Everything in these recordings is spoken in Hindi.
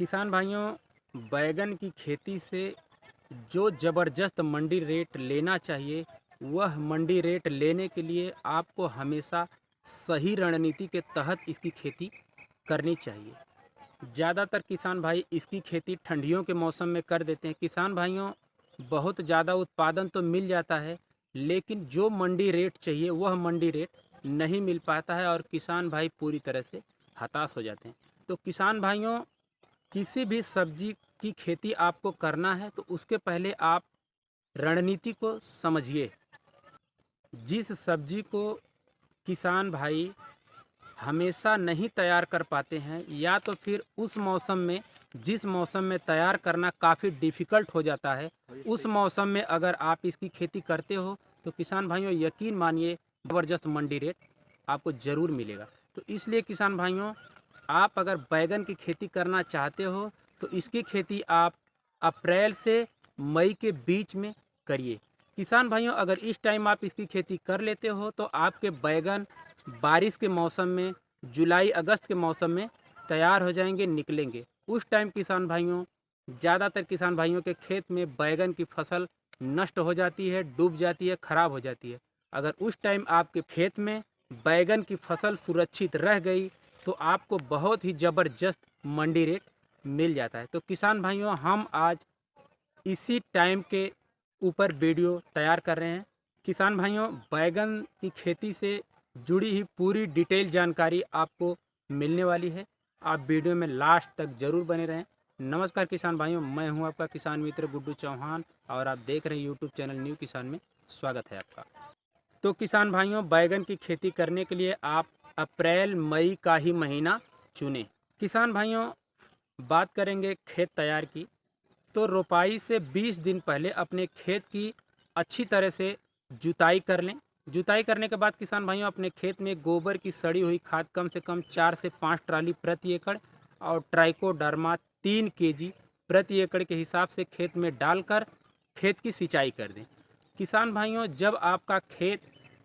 किसान भाइयों, बैगन की खेती से जो ज़बरदस्त मंडी रेट लेना चाहिए, वह मंडी रेट लेने के लिए आपको हमेशा सही रणनीति के तहत इसकी खेती करनी चाहिए। ज़्यादातर किसान भाई इसकी खेती ठंडियों के मौसम में कर देते हैं। किसान भाइयों, बहुत ज़्यादा उत्पादन तो मिल जाता है, लेकिन जो मंडी रेट चाहिए वह मंडी रेट नहीं मिल पाता है और किसान भाई पूरी तरह से हताश हो जाते हैं। तो किसान भाइयों, किसी भी सब्जी की खेती आपको करना है तो उसके पहले आप रणनीति को समझिए। जिस सब्जी को किसान भाई हमेशा नहीं तैयार कर पाते हैं, या तो फिर उस मौसम में, जिस मौसम में तैयार करना काफ़ी डिफ़िकल्ट हो जाता है, उस मौसम में अगर आप इसकी खेती करते हो तो किसान भाइयों यकीन मानिए ज़बरदस्त मंडी रेट आपको ज़रूर मिलेगा। तो इसलिए किसान भाइयों, आप अगर बैगन की खेती करना चाहते हो तो इसकी खेती आप अप्रैल से मई के बीच में करिए। किसान भाइयों, अगर इस टाइम आप इसकी खेती कर लेते हो तो आपके बैगन बारिश के मौसम में, जुलाई अगस्त के मौसम में तैयार हो जाएंगे, निकलेंगे। उस टाइम किसान भाइयों, ज़्यादातर किसान भाइयों के खेत में बैगन की फसल नष्ट हो जाती है, डूब जाती है, ख़राब हो जाती है। अगर उस टाइम आपके खेत में बैगन की फसल सुरक्षित रह गई तो आपको बहुत ही ज़बरदस्त मंडी रेट मिल जाता है। तो किसान भाइयों, हम आज इसी टाइम के ऊपर वीडियो तैयार कर रहे हैं। किसान भाइयों, बैगन की खेती से जुड़ी ही पूरी डिटेल जानकारी आपको मिलने वाली है। आप वीडियो में लास्ट तक ज़रूर बने रहें। नमस्कार किसान भाइयों, मैं हूं आपका किसान मित्र गुड्डू चौहान और आप देख रहे हैं यूट्यूब चैनल न्यू किसान में। स्वागत है आपका। तो किसान भाइयों, बैगन की खेती करने के लिए आप अप्रैल मई का ही महीना चुनें। किसान भाइयों, बात करेंगे खेत तैयार की, तो रोपाई से 20 दिन पहले अपने खेत की अच्छी तरह से जुताई कर लें। जुताई करने के बाद किसान भाइयों, अपने खेत में गोबर की सड़ी हुई खाद कम से कम 4 से 5 ट्राली प्रति एकड़ और ट्राइकोडर्मा 3 केजी प्रति एकड़ के हिसाब से खेत में डालकर खेत की सिंचाई कर दें। किसान भाइयों, जब आपका खेत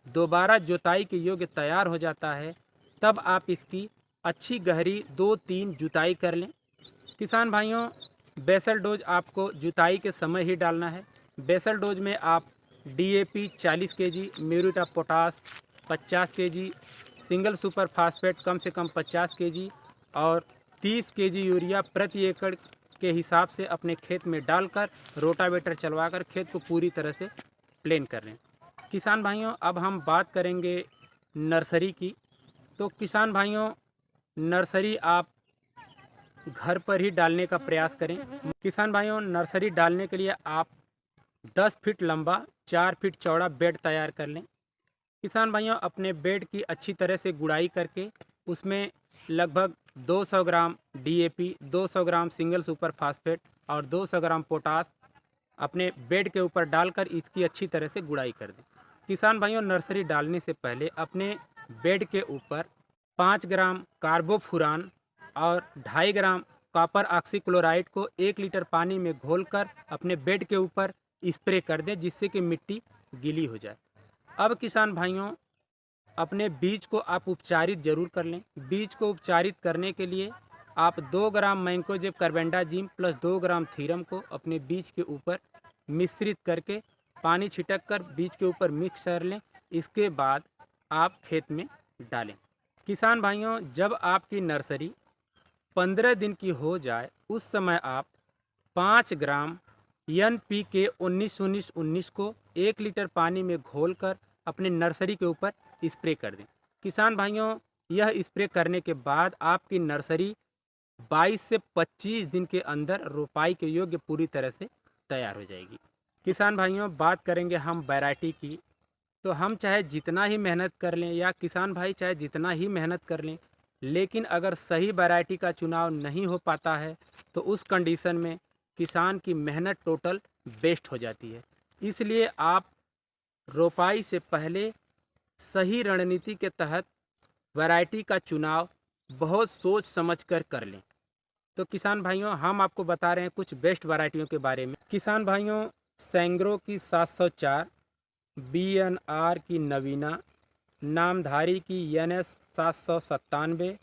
दोबारा जुताई के योग्य तैयार हो जाता है, तब आप इसकी अच्छी गहरी 2-3 जुताई कर लें। किसान भाइयों, बेसल डोज आपको जुताई के समय ही डालना है। बेसल डोज में आप DAP 40 KG, muriate of potash 50 KG, single super phosphate कम से कम 50 केजी और 30 केजी यूरिया प्रति एकड़ के हिसाब से अपने खेत में डालकर रोटावेटर चलवाकर खेत को पूरी तरह से प्लेन कर लें। किसान भाइयों, अब हम बात करेंगे नर्सरी की। तो किसान भाइयों, नर्सरी आप घर पर ही डालने का प्रयास करें। किसान भाइयों, नर्सरी डालने के लिए आप 10 फीट लंबा 4 फीट चौड़ा बेड तैयार कर लें। किसान भाइयों, अपने बेड की अच्छी तरह से गुड़ाई करके उसमें लगभग 200 ग्राम डीएपी, 200 ग्राम सिंगल सुपर फास्फेट और 200 ग्राम पोटास अपने बेड के ऊपर डालकर इसकी अच्छी तरह से गुड़ाई कर दें। किसान भाइयों, नर्सरी डालने से पहले अपने बेड के ऊपर 5 ग्राम कार्बोफुरान और 2.5 ग्राम कॉपर ऑक्सीक्लोराइड को 1 लीटर पानी में घोलकर अपने बेड के ऊपर स्प्रे कर दें, जिससे कि मिट्टी गीली हो जाए। अब किसान भाइयों, अपने बीज को आप उपचारित जरूर कर लें। बीज को उपचारित करने के लिए आप 2 ग्राम मैंकोजेब कार्बेंडाजिम प्लस 2 ग्राम थीरम को अपने बीज के ऊपर मिश्रित करके पानी छिटक कर बीज के ऊपर मिक्स कर लें। इसके बाद आप खेत में डालें। किसान भाइयों, जब आपकी नर्सरी 15 दिन की हो जाए, उस समय आप 5 ग्राम NPK 19-19-19 को 1 लीटर पानी में घोलकर अपने नर्सरी के ऊपर स्प्रे कर दें। किसान भाइयों, यह स्प्रे करने के बाद आपकी नर्सरी 22 से 25 दिन के अंदर रोपाई के योग्य पूरी तरह से तैयार हो जाएगी। किसान भाइयों, बात करेंगे हम वैरायटी की। तो हम चाहे जितना ही मेहनत कर लें, या किसान भाई चाहे जितना ही मेहनत कर लें, लेकिन अगर सही वैरायटी का चुनाव नहीं हो पाता है तो उस कंडीशन में किसान की मेहनत टोटल वेस्ट हो जाती है। इसलिए आप रोपाई से पहले सही रणनीति के तहत वैरायटी का चुनाव बहुत सोच समझ कर लें। तो किसान भाइयों, हम आपको बता रहे हैं कुछ बेस्ट वैरायटियों के बारे में। किसान भाइयों, सेंग्रो की 704, BNR की नवीना, नामधारी की NS 797,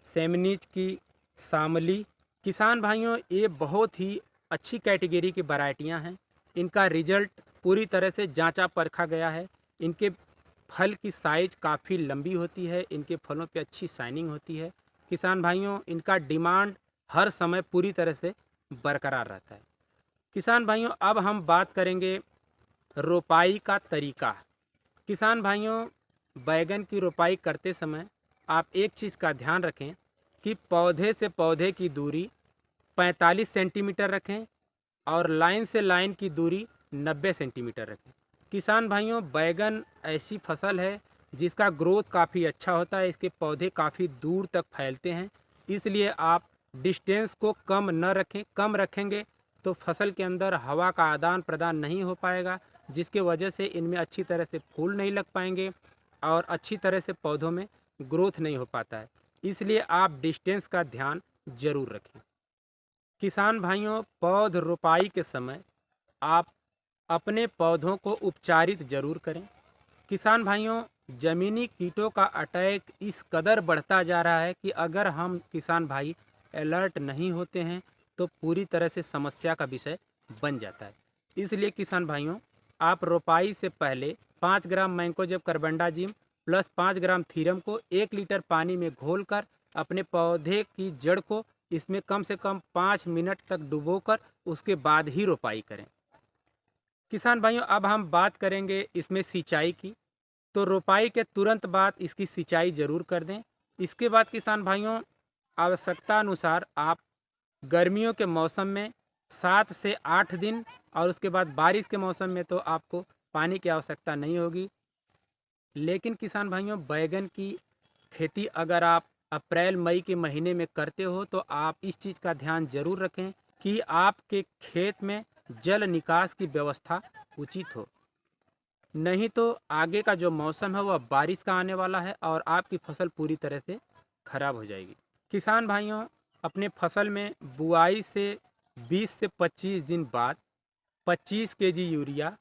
सेमनीच की शामली, किसान भाइयों, ये बहुत ही अच्छी कैटेगरी की वैरायटियां हैं। इनका रिजल्ट पूरी तरह से जांचा परखा गया है। इनके फल की साइज़ काफ़ी लंबी होती है, इनके फलों पे अच्छी शाइनिंग होती है। किसान भाइयों, इनका डिमांड हर समय पूरी तरह से बरकरार रहता है। किसान भाइयों, अब हम बात करेंगे रोपाई का तरीका। किसान भाइयों, बैगन की रोपाई करते समय आप एक चीज़ का ध्यान रखें कि पौधे से पौधे की दूरी 45 सेंटीमीटर रखें और लाइन से लाइन की दूरी 90 सेंटीमीटर रखें। किसान भाइयों, बैगन ऐसी फसल है जिसका ग्रोथ काफ़ी अच्छा होता है, इसके पौधे काफ़ी दूर तक फैलते हैं। इसलिए आप डिस्टेंस को कम न रखें। कम रखेंगे तो फसल के अंदर हवा का आदान प्रदान नहीं हो पाएगा, जिसके वजह से इनमें अच्छी तरह से फूल नहीं लग पाएंगे और अच्छी तरह से पौधों में ग्रोथ नहीं हो पाता है। इसलिए आप डिस्टेंस का ध्यान ज़रूर रखें। किसान भाइयों, पौध रोपाई के समय आप अपने पौधों को उपचारित जरूर करें। किसान भाइयों, ज़मीनी कीटों का अटैक इस कदर बढ़ता जा रहा है कि अगर हम किसान भाई अलर्ट नहीं होते हैं तो पूरी तरह से समस्या का विषय बन जाता है। इसलिए किसान भाइयों, आप रोपाई से पहले 5 ग्राम मैंकोजेब कार्बेंडाजिम प्लस 5 ग्राम थीरम को 1 लीटर पानी में घोलकर अपने पौधे की जड़ को इसमें कम से कम 5 मिनट तक डुबोकर उसके बाद ही रोपाई करें। किसान भाइयों, अब हम बात करेंगे इसमें सिंचाई की। तो रोपाई के तुरंत बाद इसकी सिंचाई ज़रूर कर दें। इसके बाद किसान भाइयों, आवश्यकता अनुसार आप गर्मियों के मौसम में 7 से 8 दिन और उसके बाद बारिश के मौसम में तो आपको पानी की आवश्यकता नहीं होगी। लेकिन किसान भाइयों, बैगन की खेती अगर आप अप्रैल मई के महीने में करते हो तो आप इस चीज़ का ध्यान ज़रूर रखें कि आपके खेत में जल निकास की व्यवस्था उचित हो। नहीं तो आगे का जो मौसम है वह बारिश का आने वाला है और आपकी फसल पूरी तरह से खराब हो जाएगी। किसान भाइयों, अपने फसल में बुआई से 20 से 25 दिन बाद 25 केजी यूरिया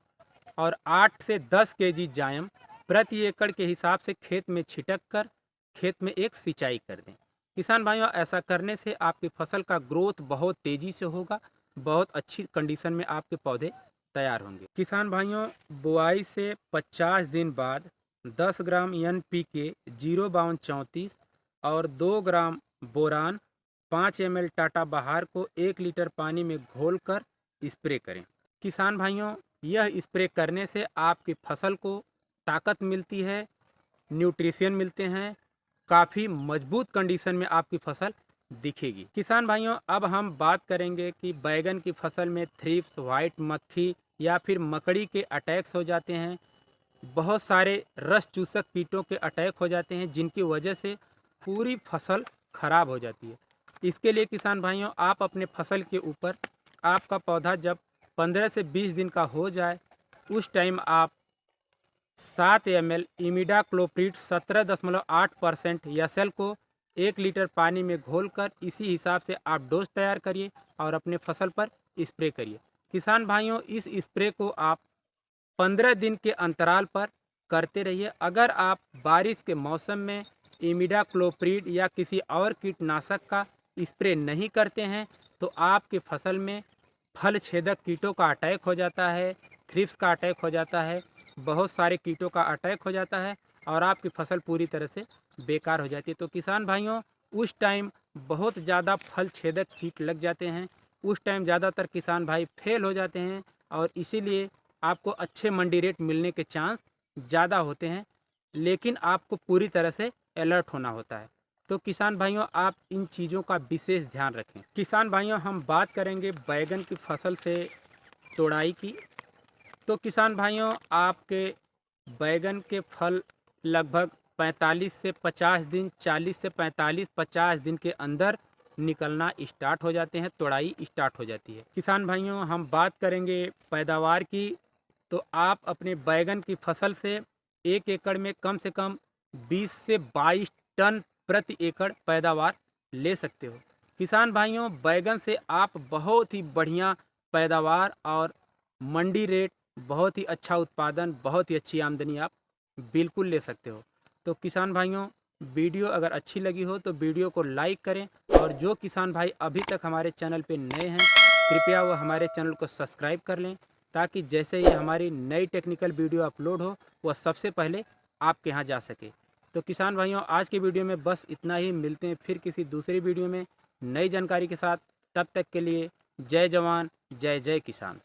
और 8 से 10 केजी जायम प्रति एकड़ के हिसाब से खेत में छिटक कर खेत में एक सिंचाई कर दें। किसान भाइयों, ऐसा करने से आपकी फसल का ग्रोथ बहुत तेज़ी से होगा, बहुत अच्छी कंडीशन में आपके पौधे तैयार होंगे। किसान भाइयों, बुआई से 50 दिन बाद 10 ग्राम NPK 05234 और 2 ग्राम बोरान 5 ml टाटा बहार को 1 लीटर पानी में घोलकर स्प्रे करें। किसान भाइयों, यह स्प्रे करने से आपकी फसल को ताकत मिलती है, न्यूट्रिशन मिलते हैं, काफ़ी मजबूत कंडीशन में आपकी फसल दिखेगी। किसान भाइयों, अब हम बात करेंगे कि बैगन की फसल में थ्रिप्स, वाइट मक्खी या फिर मकड़ी के अटैक्स हो जाते हैं। बहुत सारे रस चूसक कीटों के अटैक हो जाते हैं जिनकी वजह से पूरी फसल खराब हो जाती है। इसके लिए किसान भाइयों, आप अपने फसल के ऊपर आपका पौधा जब 15 से 20 दिन का हो जाए उस टाइम आप 7 ml इमिडाक्लोप्रिड 17.8% एसएल को 1 लीटर पानी में घोलकर इसी हिसाब से आप डोज तैयार करिए और अपने फसल पर स्प्रे करिए। किसान भाइयों, इस स्प्रे को आप 15 दिन के अंतराल पर करते रहिए। अगर आप बारिश के मौसम में इमिडाक्लोप्रिड या किसी और कीटनाशक का स्प्रे नहीं करते हैं तो आपके फसल में फल छेदक कीटों का अटैक हो जाता है, थ्रिप्स का अटैक हो जाता है, बहुत सारे कीटों का अटैक हो जाता है और आपकी फसल पूरी तरह से बेकार हो जाती है। तो किसान भाइयों, उस टाइम बहुत ज़्यादा फल छेदक कीट लग जाते हैं, उस टाइम ज़्यादातर किसान भाई फेल हो जाते हैं और इसीलिए आपको अच्छे मंडी रेट मिलने के चांस ज़्यादा होते हैं, लेकिन आपको पूरी तरह से अलर्ट होना होता है। तो किसान भाइयों, आप इन चीज़ों का विशेष ध्यान रखें। किसान भाइयों, हम बात करेंगे बैगन की फसल से तोड़ाई की। तो किसान भाइयों, आपके बैगन के फल लगभग 45 से 50 दिन, 40 से 45-50 दिन के अंदर निकलना स्टार्ट हो जाते हैं, तोड़ाई स्टार्ट हो जाती है। किसान भाइयों, हम बात करेंगे पैदावार की। तो आप अपने बैगन की फसल से 1 एकड़ में कम से कम 20 से 22 टन प्रति एकड़ पैदावार ले सकते हो। किसान भाइयों, बैगन से आप बहुत ही बढ़िया पैदावार और मंडी रेट, बहुत ही अच्छा उत्पादन, बहुत ही अच्छी आमदनी आप बिल्कुल ले सकते हो। तो किसान भाइयों, वीडियो अगर अच्छी लगी हो तो वीडियो को लाइक करें, और जो किसान भाई अभी तक हमारे चैनल पे नए हैं कृपया वो हमारे चैनल को सब्सक्राइब कर लें, ताकि जैसे ही हमारी नई टेक्निकल वीडियो अपलोड हो वह सबसे पहले आपके यहाँ जा सके। तो किसान भाइयों, आज की वीडियो में बस इतना ही। मिलते हैं फिर किसी दूसरी वीडियो में नई जानकारी के साथ। तब तक के लिए जय जवान जय जय किसान।